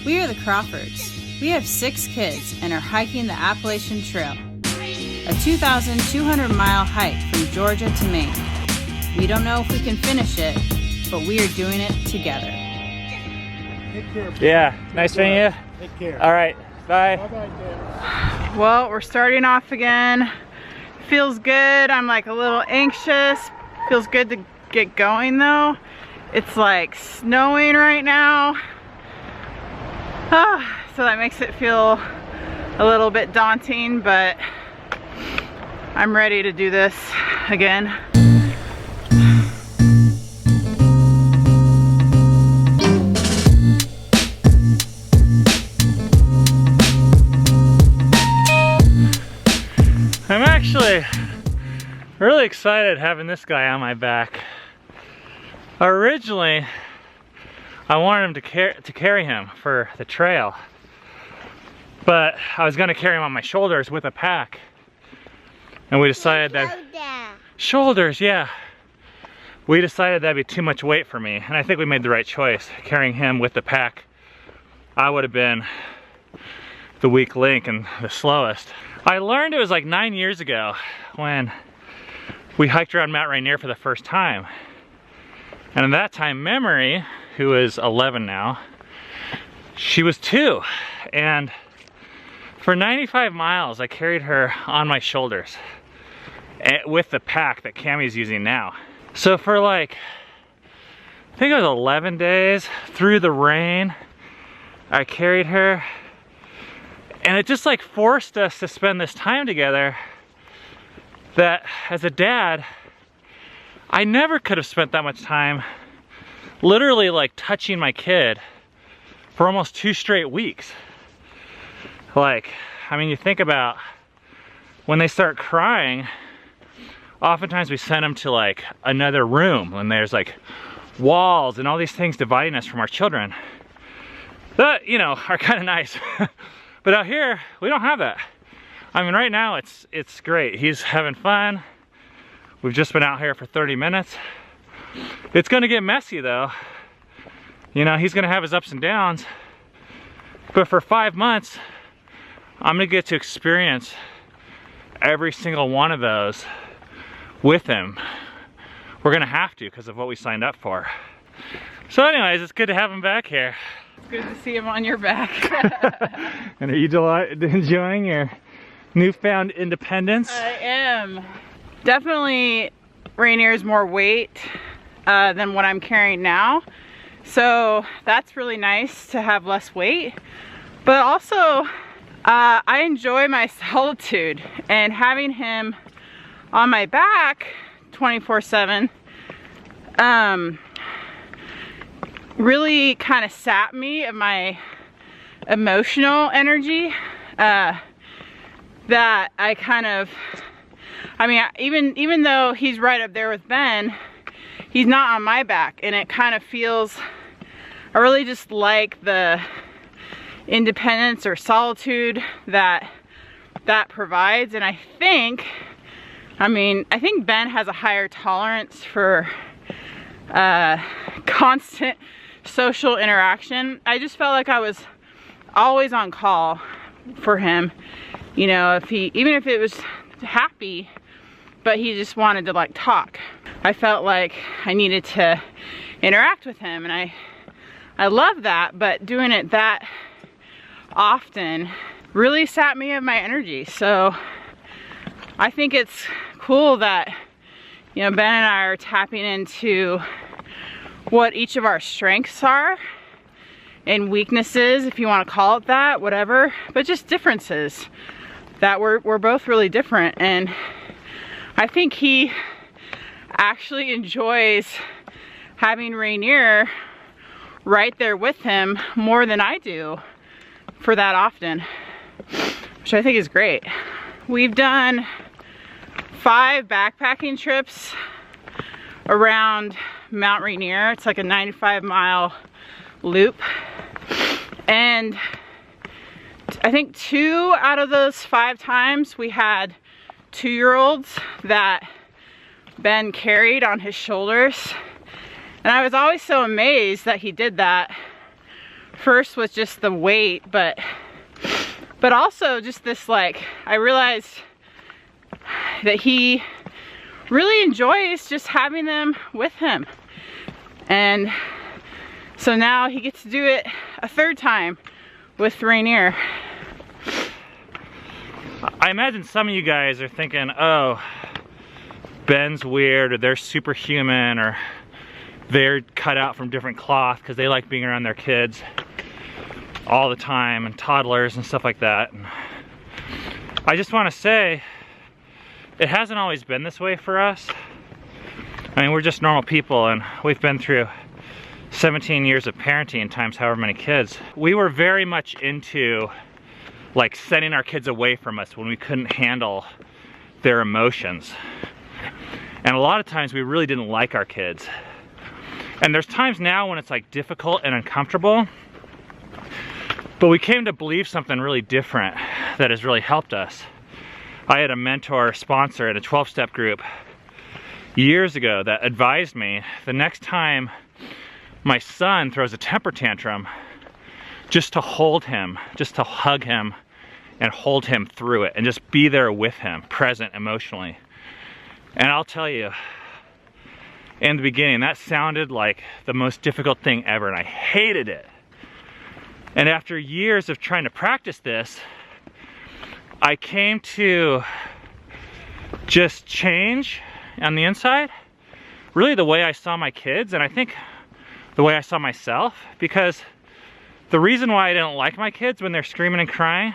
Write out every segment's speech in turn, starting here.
We are the Crawfords. We have 6 kids and are hiking the Appalachian Trail, a 2,200-mile hike from Georgia to Maine. We don't know if we can finish it, but we are doing it together. Take care. Yeah, nice meeting you. Take care. All right, bye. Bye-bye, Well, we're starting off again. Feels good. I'm like a little anxious. Feels good to get going though. It's like snowing right now. So that makes it feel a little bit daunting, but I'm ready to do this again. I'm actually really excited having this guy on my back. Originally, I wanted him to carry him for the trail, but I was gonna carry him on my shoulders with a pack, and we decided that shoulders, yeah. We decided that'd be too much weight for me, and I think we made the right choice. Carrying him with the pack, I would have been the weak link and the slowest. I learned it was like 9 years ago when we hiked around Mount Rainier for the first time. And at that time, Memory, who is 11 now, she was 2. And for 95 miles, I carried her on my shoulders with the pack that Cammie's using now. So for like, I think it was 11 days through the rain, I carried her. And it just like forced us to spend this time together that as a dad, I never could have spent that much time literally like touching my kid for almost 2 straight weeks. Like, I mean, you think about when they start crying, oftentimes we send them to like another room when there's like walls and all these things dividing us from our children that, you know, are kind of nice. But out here, we don't have that. I mean, right now it's great. He's having fun. We've just been out here for 30 minutes. It's gonna get messy though. You know, he's gonna have his ups and downs. But for 5 months, I'm gonna get to experience every single one of those with him. We're gonna have to because of what we signed up for. So anyways, it's good to have him back here. It's good to see him on your back. And are you enjoying your newfound independence? I am. Definitely Rainier's more weight than what I'm carrying now. So that's really nice to have less weight. But also, I enjoy my solitude, and having him on my back 24/7 really kind of sapped me of my emotional energy that I kind of, I mean, even though he's right up there with Ben, he's not on my back, and it kind of feels, I really just like the independence or solitude that provides. And I think Ben has a higher tolerance for constant social interaction. I just felt like I was always on call for him. You know, even if it was happy, but he just wanted to like talk, I felt like I needed to interact with him, and I love that, but doing it that often really sapped me of my energy. So I think it's cool that, you know, Ben and I are tapping into what each of our strengths are and weaknesses, if you want to call it that, whatever, but just differences that we're both really different. And I think he actually enjoys having Rainier right there with him more than I do for that often, which I think is great. We've done 5 backpacking trips around Mount Rainier. It's like a 95-mile loop, and I think 2 out of those 5 times we had 2-year-olds that Ben carried on his shoulders. And I was always so amazed that he did that first was just the weight, but also just this, like, I realized that he really enjoys just having them with him. And so now he gets to do it a third time with Rainier. I imagine some of you guys are thinking, oh, Ben's weird, or they're superhuman, or they're cut out from different cloth because they like being around their kids all the time, and toddlers and stuff like that. And I just want to say, it hasn't always been this way for us. I mean, we're just normal people, and we've been through 17 years of parenting times however many kids. We were very much into like sending our kids away from us when we couldn't handle their emotions. And a lot of times we really didn't like our kids. And there's times now when it's like difficult and uncomfortable, but we came to believe something really different that has really helped us. I had a mentor sponsor in a 12-step group years ago that advised me the next time my son throws a temper tantrum, just to hold him, just to hug him and hold him through it and just be there with him, present emotionally. And I'll tell you, in the beginning, that sounded like the most difficult thing ever, and I hated it. And after years of trying to practice this, I came to just change on the inside, really the way I saw my kids, and I think the way I saw myself, because the reason why I didn't like my kids when they're screaming and crying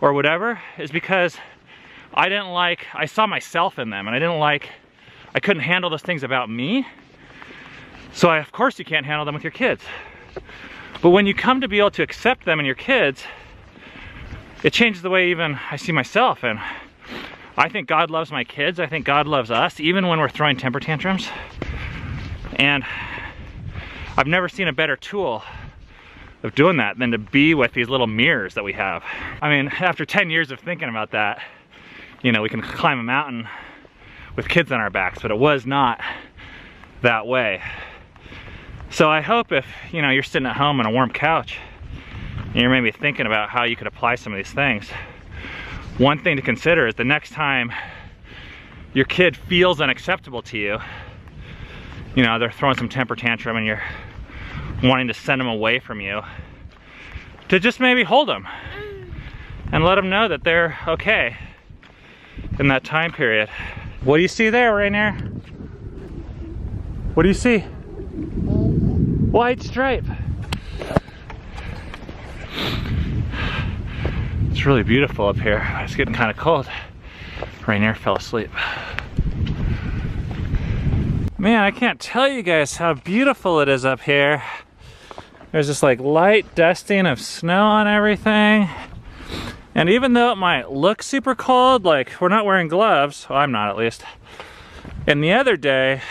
or whatever is because I saw myself in them, and I couldn't handle those things about me. So of course you can't handle them with your kids. But when you come to be able to accept them and your kids, it changes the way even I see myself. And I think God loves my kids. I think God loves us, even when we're throwing temper tantrums. And I've never seen a better tool of doing that than to be with these little mirrors that we have. I mean, after 10 years of thinking about that, you know, we can climb a mountain with kids on our backs, but it was not that way. So I hope if, you know, you're sitting at home on a warm couch and you're maybe thinking about how you could apply some of these things, one thing to consider is the next time your kid feels unacceptable to you, you know, they're throwing some temper tantrum and you're wanting to send them away from you, to just maybe hold them and let them know that they're okay in that time period. What do you see there, Rainier? What do you see? White stripe. It's really beautiful up here. It's getting kind of cold. Rainier fell asleep. Man, I can't tell you guys how beautiful it is up here. There's this like light dusting of snow on everything. And even though it might look super cold, like we're not wearing gloves, well, I'm not at least. And the other day,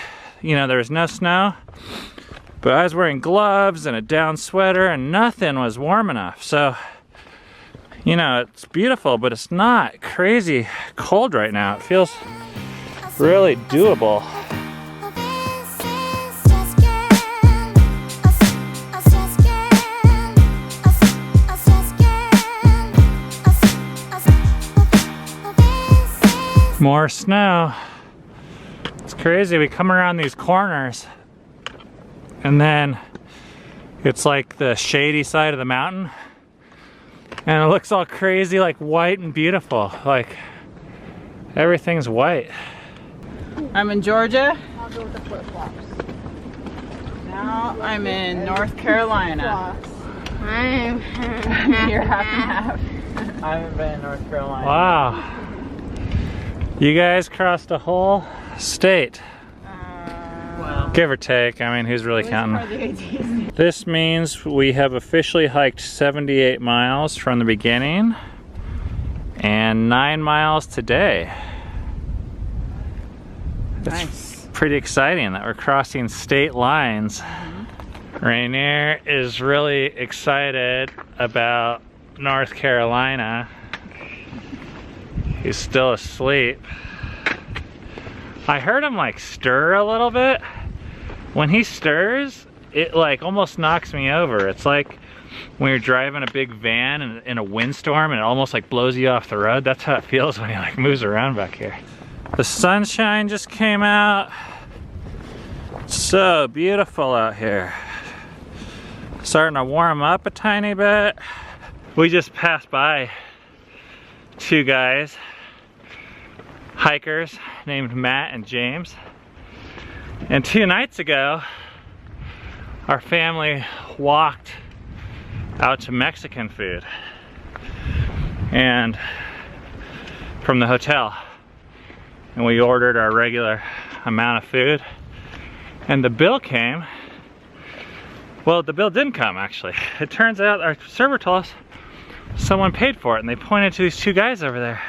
you know, there was no snow, but I was wearing gloves and a down sweater and nothing was warm enough. So, you know, it's beautiful, but it's not crazy cold right now. It feels really doable. More snow. It's crazy. We come around these corners and then it's like the shady side of the mountain and it looks all crazy, like white and beautiful. Like everything's white. I'm in Georgia. I'll go with the flip-flops. Now I'm in North Carolina. You're half and half. I haven't been in North Carolina. Wow. You guys crossed a whole state. Well, give or take. I mean, who's really counting? This means we have officially hiked 78 miles from the beginning and 9 miles today. It's pretty exciting that we're crossing state lines. Rainier is really excited about North Carolina. He's still asleep. I heard him like stir a little bit. When he stirs, it like almost knocks me over. It's like when you're driving a big van in a windstorm and it almost like blows you off the road. That's how it feels when it like moves around back here. The sunshine just came out. So beautiful out here. Starting to warm up a tiny bit. We just passed by two guys, hikers named Matt and James. And 2 nights ago, our family walked out to Mexican food and from the hotel, and we ordered our regular amount of food, and the bill came. Well, the bill didn't come actually. It turns out our server told us someone paid for it, and they pointed to these 2 guys over there,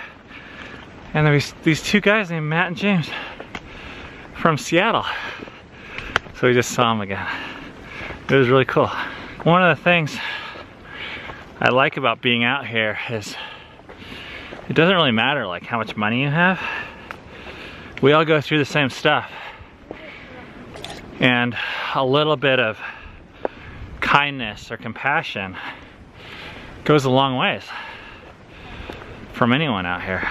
and there was these 2 guys named Matt and James from Seattle. So we just saw them again. It was really cool. One of the things I like about being out here is it doesn't really matter like how much money you have. We all go through the same stuff, and a little bit of kindness or compassion goes a long ways from anyone out here.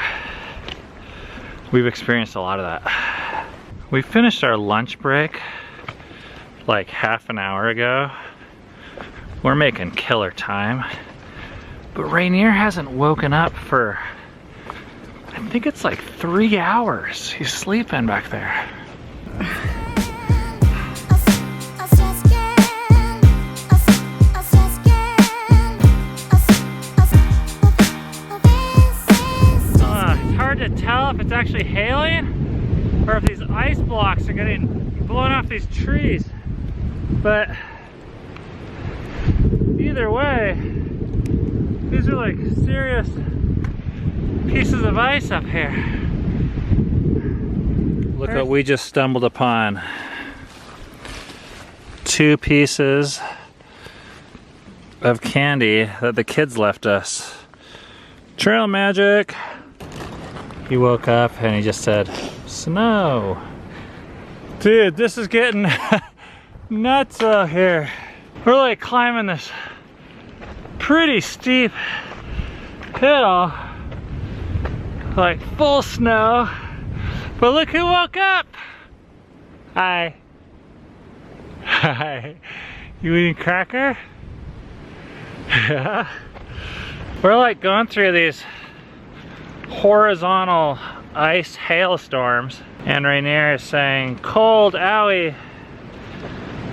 We've experienced a lot of that. We finished our lunch break like half an hour ago. We're making killer time. But Rainier hasn't woken up for, I think it's like 3 hours. He's sleeping back there. It's hard to tell if it's actually hailing or if these ice blocks are getting blown off these trees. But either way, these are like serious pieces of ice up here. Look what we just stumbled upon. 2 pieces of candy that the kids left us. Trail magic. He woke up and he just said, snow. Dude, this is getting nuts out here. We're like climbing this pretty steep hill, like full snow. But look who woke up. Hi. Hi. You eating cracker? Yeah. We're like going through these horizontal ice hailstorms, and Rainier is saying, cold, owie.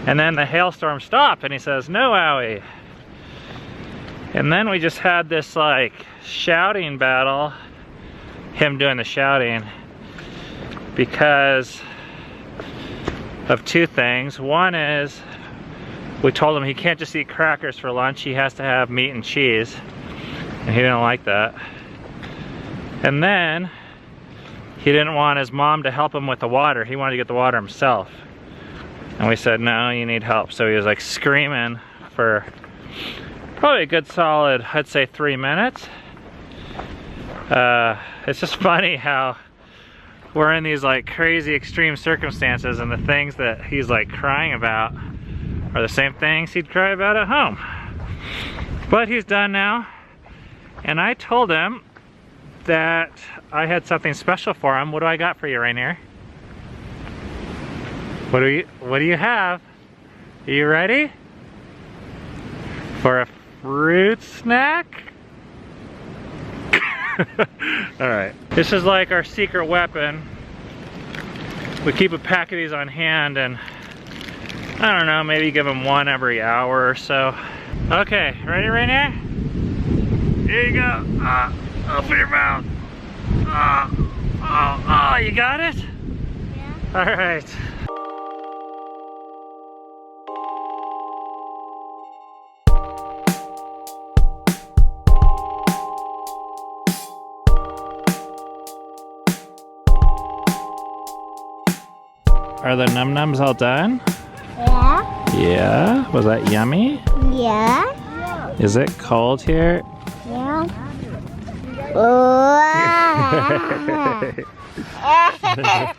And then the hailstorm stopped and he says, no, owie. And then we just had this like shouting battle, him doing the shouting, because of 2 things. One is we told him he can't just eat crackers for lunch, he has to have meat and cheese, and he didn't like that. And then he didn't want his mom to help him with the water, he wanted to get the water himself. And we said, no, you need help. So he was like screaming for probably a good solid, I'd say 3 minutes. It's just funny how we're in these like crazy extreme circumstances, and the things that he's like crying about are the same things he'd cry about at home. But he's done now, and I told him that I had something special for him. What do I got for you, Rainier? What do you have? Are you ready for a fruit snack? All right, this is like our secret weapon. We keep a pack of these on hand, and I don't know, maybe give them 1 every hour or so. Okay, ready, Rainier? Here you go. Open your mouth. Oh, you got it? Yeah. All right. Are the num-nums all done? Yeah. Yeah? Was that yummy? Yeah. Is it cold here? Yeah. What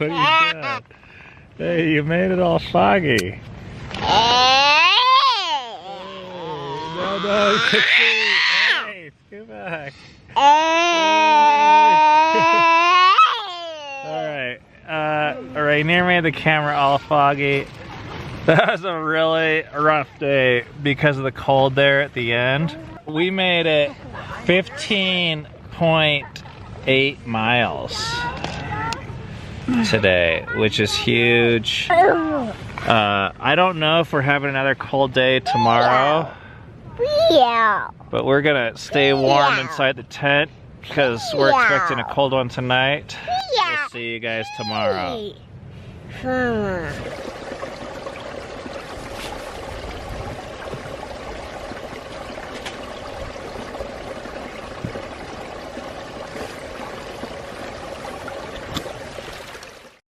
are you doing? Hey, you made it all foggy. no, you can see. Hey, scoot back. Alright, Rainier made the camera all foggy. That was a really rough day because of the cold there at the end. We made it 15.8 miles today, which is huge. I don't know if we're having another cold day tomorrow, but we're gonna stay warm inside the tent because we're expecting a cold one tonight. We'll see you guys tomorrow.